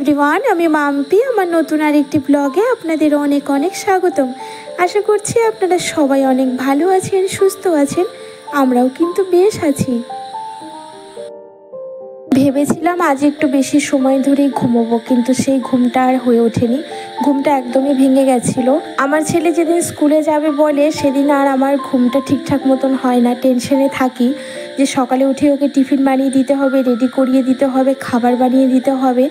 Everyone, আমি মাম্পি। আমার নতুন আরেকটি ব্লগে আপনাদের অনেক অনেক স্বাগতম। আশা করছি আপনারা সবাই অনেক ভালো আছেন, সুস্থ আছেন। আমরাও কিন্তু বেশ আছি। ভেবেছিলাম আজ একটু বেশি সময় ধরেই ঘুমোবো, কিন্তু সেই ঘুমটা আর হয়ে ওঠেনি। ঘুমটা একদমই ভেঙে গেছিল। আমার ছেলে যেদিন স্কুলে যাবে বলে সেদিন আর আমার ঘুমটা ঠিকঠাক মতন হয় না। টেনশনে থাকি যে সকালে উঠে ওকে টিফিন বানিয়ে দিতে হবে, রেডি করিয়ে দিতে হবে, খাবার বানিয়ে দিতে হবে।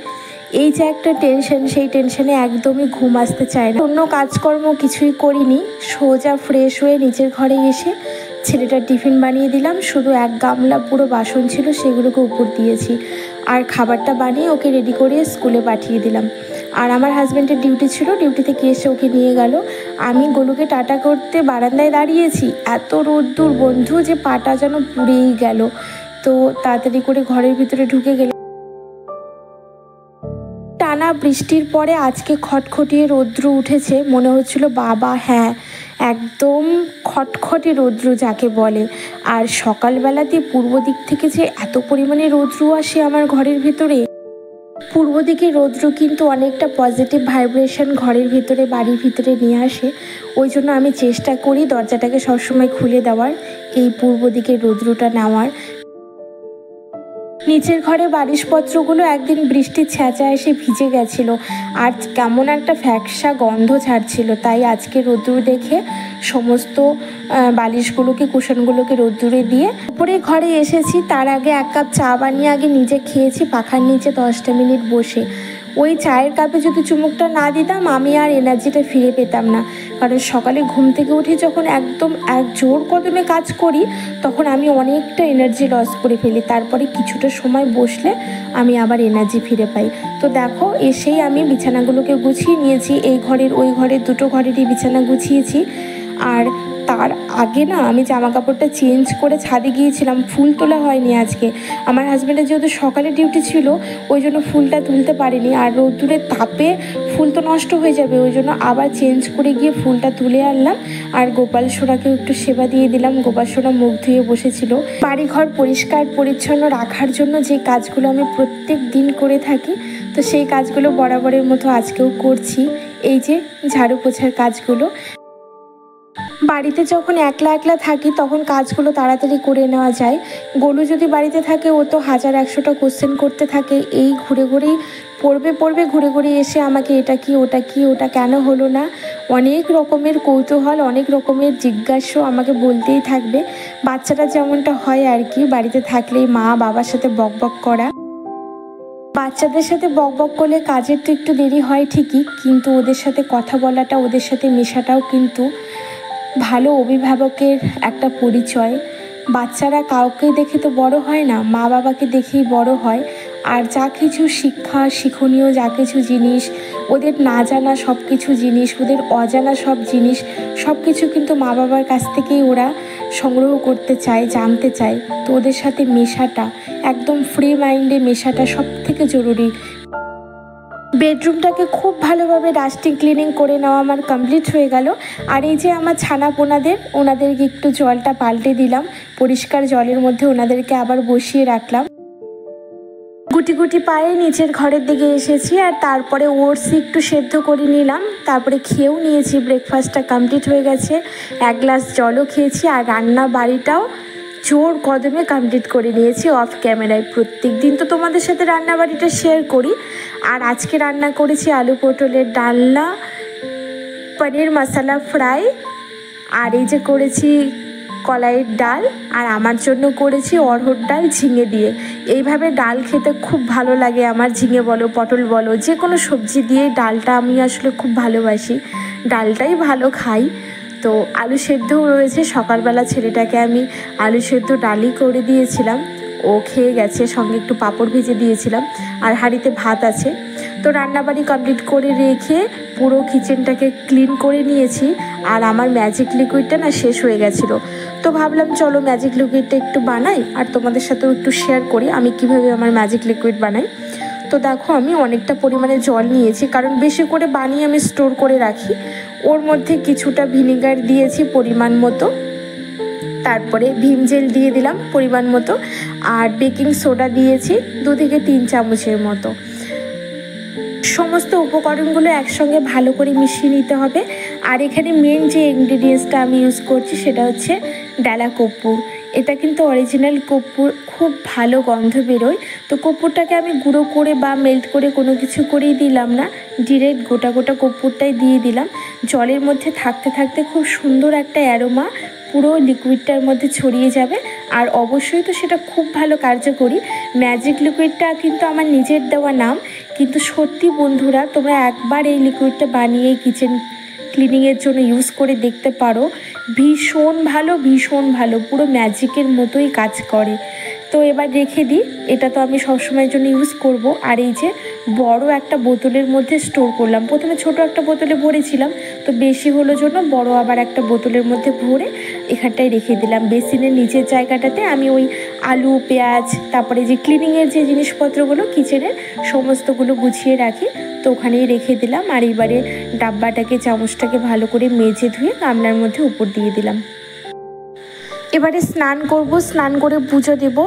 এই যে একটা টেনশন, সেই টেনশনে একদমই ঘুম আসতে চায় না। অন্য কাজকর্ম কিছুই করিনি, সোজা ফ্রেশ হয়ে নিচের ঘরে এসে ছেলেটার টিফিন বানিয়ে দিলাম। শুধু এক গামলা পুরো বাসন ছিল, সেগুলোকে উপর দিয়েছি। আর খাবারটা বানিয়ে ওকে রেডি করিয়ে স্কুলে পাঠিয়ে দিলাম। আর আমার হাজব্যান্ডের ডিউটি ছিল, ডিউটি থেকে এসে ওকে নিয়ে গেল। আমি গোলুকে টাটা করতে বারান্দায় দাঁড়িয়েছি। এত রোদ্দুর বন্ধু যে পাটা যেন পুড়েই গেল। তো তাড়াতাড়ি করে ঘরের ভিতরে ঢুকে গেলাম। টানা বৃষ্টির পরে আজকে খটখটিয়ে রৌদ্র উঠেছে। মনে হচ্ছিল বাবা, হ্যাঁ একদম খটখটে রৌদ্র যাকে বলে। আর সকালবেলাতে পূর্ব দিক থেকে যে এত পরিমাণে রৌদ্র আসে আমার ঘরের ভিতরে। পূর্ব দিকে রৌদ্র কিন্তু অনেকটা পজিটিভ ভাইব্রেশন ঘরের ভিতরে, বাড়ির ভিতরে নিয়ে আসে। ওই জন্য আমি চেষ্টা করি দরজাটাকে সবসময় খুলে দেওয়ার, এই পূর্ব দিকে রৌদ্রটা নেওয়ার। নিচের ঘরে বালিশপত্রগুলো একদিন বৃষ্টির ছেঁচা এসে ভিজে গেছিল আর কেমন একটা ফ্যাকসা গন্ধ ছাড়ছিল। তাই আজকে রোদ্দুর দেখে সমস্ত বালিশগুলোকে, কুশনগুলোকে রোদ্দুরে দিয়ে উপরে ঘরে এসেছি। তার আগে এক কাপ চা বানিয়ে আগে নিজে খেয়েছি পাখার নিচে 10টা মিনিট বসে। ওই চায়ের কাপে যদি চুমুকটা না দিতাম আমি আর এনার্জিটা ফিরে পেতাম না। কারণ সকালে ঘুম থেকে উঠে যখন একদম এক জোর কদমে কাজ করি তখন আমি অনেকটা এনার্জি লস করে ফেলি। তারপরে কিছুটা সময় বসলে আমি আবার এনার্জি ফিরে পাই। তো দেখো, এসেই আমি বিছানাগুলোকে গুছিয়ে নিয়েছি। এই ঘরের ওই ঘরের দুটো ঘরেরই বিছানা গুছিয়েছি। আর তার আগে না আমি জামা কাপড়টা চেঞ্জ করে ছাদে গিয়েছিলাম। ফুল তোলা হয়নি আজকে। আমার হাজব্যান্ডের যেহেতু সকালে ডিউটি ছিল ওই জন্য ফুলটা তুলতে পারিনি। আর রোদ্দুরের তাপে ফুল তো নষ্ট হয়ে যাবে, ওই জন্য আবার চেঞ্জ করে গিয়ে ফুলটা তুলে আনলাম। আর গোপাল সোনাকেও একটু সেবা দিয়ে দিলাম। গোপাল সোনা মুখ ধুয়ে বসেছিল। বাড়িঘর পরিষ্কার পরিচ্ছন্ন রাখার জন্য যে কাজগুলো আমি প্রত্যেক দিন করে থাকি, তো সেই কাজগুলো বরাবরের মতো আজকেও করছি। এই যে ঝাড়ু পোছার কাজগুলো। বাড়িতে যখন একলা একলা থাকি তখন কাজগুলো তাড়াতাড়ি করে নেওয়া যায়। গোলু যদি বাড়িতে থাকে ও তো 1000-100টা কোশ্চেন করতে থাকে। এই ঘুরে ঘুরেই পড়বে ঘুরে ঘুরে এসে আমাকে এটা কি, ওটা কি, ওটা কেন হলো না, অনেক রকমের কৌতূহল, অনেক রকমের জিজ্ঞাসা আমাকে বলতেই থাকবে। বাচ্চারা যেমনটা হয় আর কি, বাড়িতে থাকলেই মা বাবার সাথে বক বক করা। বাচ্চাদের সাথে বক বক করলে কাজের তো একটু দেরি হয় ঠিকই, কিন্তু ওদের সাথে কথা বলাটা, ওদের সাথে মেশাটাও কিন্তু ভালো অভিভাবকের একটা পরিচয়। বাচ্চারা কাউকে দেখে তো বড় হয় না, মা বাবাকে দেখেই বড় হয়। আর যা কিছু শিক্ষা, শিক্ষণীয় যা কিছু জিনিস, ওদের না জানা সব কিছু জিনিস, ওদের অজানা সব জিনিস, সব কিছু কিন্তু মা বাবার কাছ থেকেই ওরা সংগ্রহ করতে চায়, জানতে চায়। তো ওদের সাথে মেশাটা, একদম ফ্রি মাইন্ডে মেশাটা সব থেকে জরুরি। বেডরুমটাকে খুব ভালোভাবে ডাস্টিং ক্লিনিং করে নেওয়া আমার কমপ্লিট হয়ে গেল। আর এই যে আমার ছানা পোনাদের, ওনাদেরকে একটু জলটা পাল্টে দিলাম। পরিষ্কার জলের মধ্যে ওনাদেরকে আবার বসিয়ে রাখলাম। গুটি গুটি পায়ে নিচের ঘরের দিকে এসেছি। আর তারপরে ওটস একটু সেদ্ধ করে নিলাম। তারপরে খেয়েও নিয়েছি, ব্রেকফাস্টটা কমপ্লিট হয়ে গেছে। 1 গ্লাস জলও খেয়েছি। আর রান্না বাড়িটাও জোর কদমে কমপ্লিট করে নিয়েছি অফ ক্যামেরায়। প্রত্যেক দিন তো তোমাদের সাথে রান্নাবাড়িটা শেয়ার করি। আর আজকে রান্না করেছি আলু পটলের ডালনা, পনির মশলা ফ্রাই, আর এই যে করেছি কলাইয়ের ডাল, আর আমার জন্য করেছি অড়হর ডাল ঝিঙে দিয়ে। এইভাবে ডাল খেতে খুব ভালো লাগে আমার। ঝিঙে বলো, পটল বলো, যে কোনো সবজি দিয়ে ডালটা আমি আসলে খুব ভালোবাসি, ডালটাই ভালো খাই। তো আলু সেদ্ধও রয়েছে। সকালবেলা ছেলেটাকে আমি আলু সেদ্ধ ডালই করে দিয়েছিলাম, ও খেয়ে গেছে। সঙ্গে একটু পাঁপড় ভেজে দিয়েছিলাম। আর হাঁড়িতে ভাত আছে। তো রান্নাবাড়ি কমপ্লিট করে রেখে পুরো কিচেনটাকে ক্লিন করে নিয়েছি। আর আমার ম্যাজিক লিকুইডটা না শেষ হয়ে গেছিলো। তো ভাবলাম চলো ম্যাজিক লিকুইডটা একটু বানাই আর তোমাদের সাথেও একটু শেয়ার করি আমি কিভাবে আমার ম্যাজিক লিকুইড বানাই। তো দেখো, আমি অনেকটা পরিমাণে জল নিয়েছি, কারণ বেশি করে বানিয়ে আমি স্টোর করে রাখি। ওর মধ্যে কিছুটা ভিনেগার দিয়েছি পরিমাণ মতো, তারপরে ভিম জেল দিয়ে দিলাম পরিমাণ মতো, আর বেকিং সোডা দিয়েছি 2 থেকে 3 চামচের মতো। সমস্ত উপকরণগুলো একসঙ্গে ভালো করে মিশিয়ে নিতে হবে। আর এখানে মেন যে ইনগ্রিডিয়েন্টসটা আমি ইউজ করছি সেটা হচ্ছে ডালা কর্পূর। এটা কিন্তু অরিজিনাল কর্পূর, খুব ভালো গন্ধ বেরোয়। তো কর্পূরটাকে আমি গুঁড়ো করে বা মেল্ট করে কোনো কিছু করেই দিলাম না, ডিরেক্ট গোটা গোটা কর্পূরটাই দিয়ে দিলাম। জলের মধ্যে থাকতে থাকতে খুব সুন্দর একটা অ্যারোমা পুরো লিকুইডটার মধ্যে ছড়িয়ে যাবে। আর অবশ্যই তো সেটা খুব ভালো কার্যকরী। ম্যাজিক লিকুইডটা কিন্তু আমার নিজের দেওয়া নাম, কিন্তু সত্যি বন্ধুরা তোমরা একবার এই লিকুইডটা বানিয়ে কিচেন ক্লিনিংয়ের জন্য ইউজ করে দেখতে পারো। ভীষণ ভালো, ভীষণ ভালো, পুরো ম্যাজিকের মতোই কাজ করে। তো এবার রেখে দিই, এটা তো আমি সবসময়ের জন্য ইউজ করব। আর এই যে বড় একটা বোতলের মধ্যে স্টোর করলাম, প্রথমে ছোট একটা বোতলে ভরেছিলাম, তো বেশি হলো জন্য বড় আবার একটা বোতলের মধ্যে ভরে এখানটায় রেখে দিলাম। বেসিনের নিচের জায়গাটাতে আমি ওই আলু, পেঁয়াজ, তারপরে যে ক্লিনিংয়ের যে জিনিসপত্রগুলো কিচেনের সমস্তগুলো গুছিয়ে রাখি, তো ওখানেই রেখে দিলাম। আর এবারে ডাব্বাটাকে, চামচটাকে ভালো করে মেজে ধুয়ে গামলার মধ্যে উপর দিয়ে দিলাম। এবারে স্নান করব, স্নান করে পুজো দেব।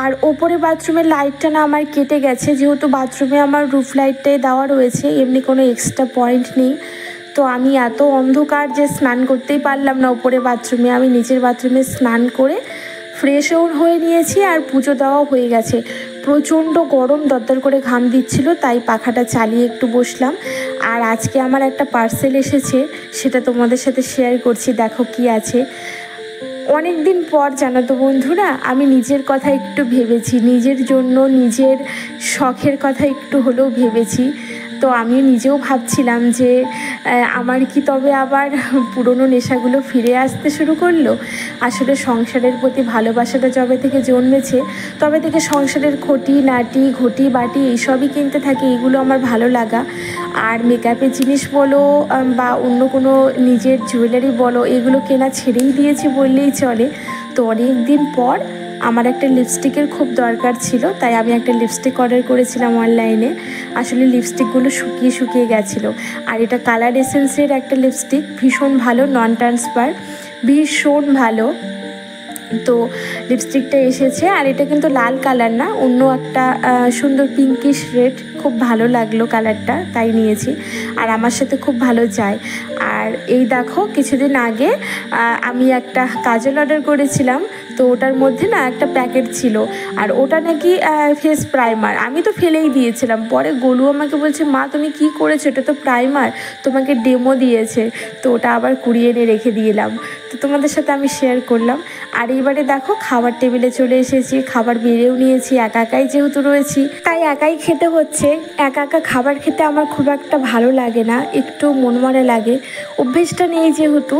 আর ওপরে বাথরুমের লাইটটা না আমার কেটে গেছে, যেহেতু বাথরুমে আমার রুফ লাইটটাই দেওয়া রয়েছে, এমনি কোনো এক্সট্রা পয়েন্ট নেই। তো আমি এত অন্ধকার যে স্নান করতেই পারলাম না ওপরে বাথরুমে। আমি নিচের বাথরুমে স্নান করে ফ্রেশও হয়ে নিয়েছি আর পুজো দেওয়াও হয়ে গেছে। প্রচণ্ড গরম, দরদর করে ঘাম দিচ্ছিল, তাই পাখাটা চালিয়ে একটু বসলাম। আর আজকে আমার একটা পার্সেল এসেছে, সেটা তোমাদের সাথে শেয়ার করছি। দেখো কি আছে। অনেক দিন পর জানো তো বন্ধুরা, আমি নিজের কথা একটু ভেবেছি, নিজের জন্য, নিজের শখের কথা একটু হলেও ভেবেছি। তো আমি নিজেও ভাবছিলাম যে আমার কি তবে আবার পুরনো নেশাগুলো ফিরে আসতে শুরু করলো। আসলে সংসারের প্রতি ভালোবাসাটা যবে থেকে জন্মেছে, তবে থেকে সংসারের খুঁটি নাটি, ঘটি বাটি এইসবই কিনতে থাকি। এগুলো আমার ভালো লাগা। আর মেকআপের জিনিস বলো বা অন্য কোনো নিজের জুয়েলারি বলো, এগুলো কেনা ছেড়েই দিয়েছি বললেই চলে। তো অনেক দিন পর আমার একটা লিপস্টিকের খুব দরকার ছিল, তাই আমি একটা লিপস্টিক অর্ডার করেছিলাম অনলাইনে। আসলে লিপস্টিকগুলো শুকিয়ে শুকিয়ে গেছিলো। আর এটা কালার এসেন্সের একটা লিপস্টিক, ভীষণ ভালো, নন ট্রান্সফার, ভীষণ ভালো। তো লিপস্টিকটা এসেছে, আর এটা কিন্তু লাল কালার না, অন্য একটা সুন্দর পিঙ্কিশ রেড, খুব ভালো লাগলো কালারটা, তাই নিয়েছি। আর আমার সাথে খুব ভালো যায়। আর এই দেখো, কিছুদিন আগে আমি একটা কাজল অর্ডার করেছিলাম, তো ওটার মধ্যে না একটা প্যাকেট ছিল, আর ওটা নাকি ফেস প্রাইমার। আমি তো ফেলেই দিয়েছিলাম। পরে গোলু আমাকে বলছে, মা তুমি কি করেছো, এটা তো প্রাইমার, তোমাকে ডেমো দিয়েছে। তো ওটা আবার কুড়িয়ে এনে রেখে দিলাম। তো তোমাদের সাথে আমি শেয়ার করলাম। আর এইবারে দেখো, খাবার টেবিলে চলে এসেছি, খাবার বেড়েও নিয়েছি। একা একাই যেহেতু রয়েছি, তাই একাই খেতে হচ্ছে। একা একা খাবার খেতে আমার খুব একটা ভালো লাগে না, একটু মনমরা লাগে, অভ্যেসটা নেই যেহেতু।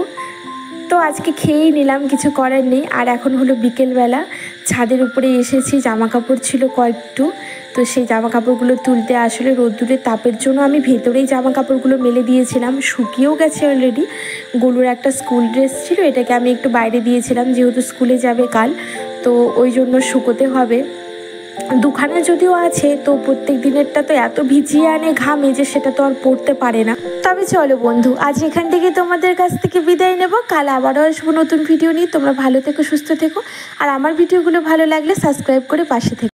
তো আজকে খেয়েই নিলাম, কিছু করার নেই। আর এখন হলো বিকেলবেলা, ছাদের উপরে এসেছি, জামা কাপড় ছিল কয়েকটু, তো সেই জামা কাপড়গুলো তুলতে। আসলে রোদ্দুরের তাপের জন্য আমি ভেতরেই জামা কাপড়গুলো মেলে দিয়েছিলাম, শুকিয়েও গেছে অলরেডি। গোলুর একটা স্কুল ড্রেস ছিল, এটাকে আমি একটু বাইরে দিয়েছিলাম, যেহেতু স্কুলে যাবে কাল, তো ওই জন্য শুকোতে হবে। দুখানা যদিও আছে, তো প্রত্যেক দিনেরটা তো এত ভিজিয়ে আনে ঘামে যে সেটা তো আর পড়তে পারে না। তবে চলো বন্ধু, আজ এখান থেকে তোমাদের কাছ থেকে বিদায় নেব। কাল আবারও আসবো নতুন ভিডিও নিয়ে। তোমরা ভালো থেকো, সুস্থ থেকো। আর আমার ভিডিওগুলো ভালো লাগলে সাবস্ক্রাইব করে পাশে থেকো।